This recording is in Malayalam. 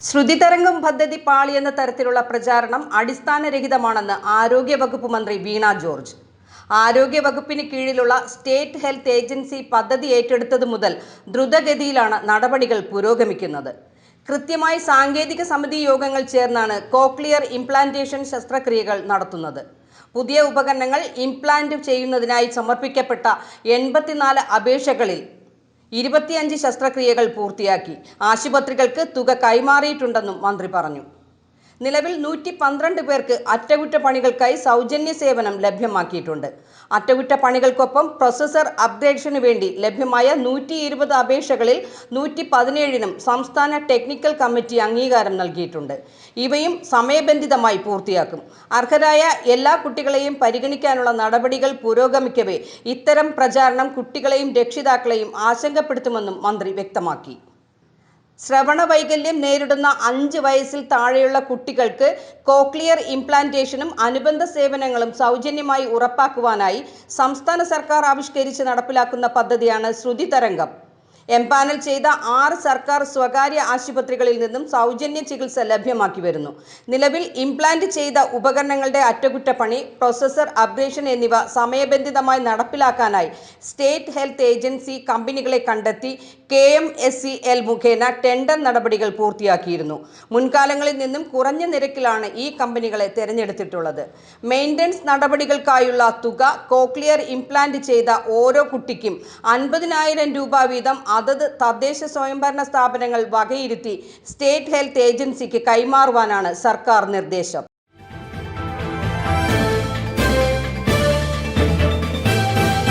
ശ്രുതിതരംഗം പദ്ധതി പാളിയെന്ന തരത്തിലുള്ള പ്രചാരണം അടിസ്ഥാനരഹിതമാണെന്ന് ആരോഗ്യവകുപ്പ് മന്ത്രി വീണ ജോർജ്. ആരോഗ്യവകുപ്പിന് കീഴിലുള്ള സ്റ്റേറ്റ് ഹെൽത്ത് ഏജൻസി പദ്ധതി ഏറ്റെടുത്തതു മുതൽ ദ്രുതഗതിയിലാണ് നടപടികൾ പുരോഗമിക്കുന്നത്. കൃത്യമായി സാങ്കേതിക സമിതി യോഗങ്ങൾ ചേർന്നാണ് കോക്ലിയർ ഇംപ്ലാന്റേഷൻ ശസ്ത്രക്രിയകൾ നടത്തുന്നത്. പുതിയ ഉപകരണങ്ങൾ ഇംപ്ലാന്റ് ചെയ്യുന്നതിനായി സമർപ്പിക്കപ്പെട്ട 84 അപേക്ഷകളിൽ 25 ശസ്ത്രക്രിയകൾ പൂർത്തിയാക്കി. ആശുപത്രികൾക്ക് തുക കൈമാറിയിട്ടുണ്ടെന്നും മന്ത്രി പറഞ്ഞു. നിലവിൽ 112 പേർക്ക് അറ്റകുറ്റപ്പണികൾക്കായി സൗജന്യ സേവനം ലഭ്യമാക്കിയിട്ടുണ്ട്. അറ്റകുറ്റപ്പണികൾക്കൊപ്പം പ്രൊസസർ അപ്ഗ്രേഡേഷനു വേണ്ടി ലഭ്യമായ 120 അപേക്ഷകളിൽ 117നും സംസ്ഥാന ടെക്നിക്കൽ കമ്മിറ്റി അംഗീകാരം നൽകിയിട്ടുണ്ട്. ഇവയും സമയബന്ധിതമായി പൂർത്തിയാക്കും. അർഹരായ എല്ലാ കുട്ടികളെയും പരിഗണിക്കാനുള്ള നടപടികൾ പുരോഗമിക്കവേ ഇത്തരം പ്രചാരണം കുട്ടികളെയും രക്ഷിതാക്കളെയും ആശങ്കപ്പെടുത്തുമെന്നും മന്ത്രി വ്യക്തമാക്കി. ശ്രവണ വൈകല്യം നേരിടുന്ന 5 വയസ്സിൽ താഴെയുള്ള കുട്ടികൾക്ക് കോക്ലിയർ ഇംപ്ലാന്റേഷനും അനുബന്ധ സേവനങ്ങളും സൗജന്യമായി ഉറപ്പാക്കുവാനായി സംസ്ഥാന സർക്കാർ ആവിഷ്കരിച്ച് നടപ്പിലാക്കുന്ന പദ്ധതിയാണ് ശ്രുതിതരംഗം. എംപാനൽ ചെയ്ത 6 സർക്കാർ സ്വകാര്യ ആശുപത്രികളിൽ നിന്നും സൗജന്യ ചികിത്സ ലഭ്യമാക്കി വരുന്നു. നിലവിൽ ഇംപ്ലാന്റ് ചെയ്ത ഉപകരണങ്ങളുടെ അറ്റകുറ്റപ്പണി, പ്രൊസസർ അപ്ഗ്രേഡേഷൻ എന്നിവ സമയബന്ധിതമായി നടപ്പിലാക്കാനായി സ്റ്റേറ്റ് ഹെൽത്ത് ഏജൻസി കമ്പനികളെ കണ്ടെത്തി KMSEL മുഖേന ടെൻഡർ നടപടികൾ പൂർത്തിയാക്കിയിരുന്നു. മുൻകാലങ്ങളിൽ നിന്നും കുറഞ്ഞ നിരക്കിലാണ് ഈ കമ്പനികളെ തിരഞ്ഞെടുത്തിട്ടുള്ളത്. മെയിൻ്റനൻസ് നടപടികൾക്കായുള്ള തുക കോക്ലിയർ ഇംപ്ലാന്റ് ചെയ്ത ഓരോ കുട്ടിക്കും 50,000 രൂപ വീതം അതത് തദ്ദേശ സ്വയംഭരണ സ്ഥാപനങ്ങൾ വകയിരുത്തി സ്റ്റേറ്റ് ഹെൽത്ത് ഏജൻസിക്ക് കൈമാറുവാനാണ് സർക്കാർ നിർദ്ദേശം.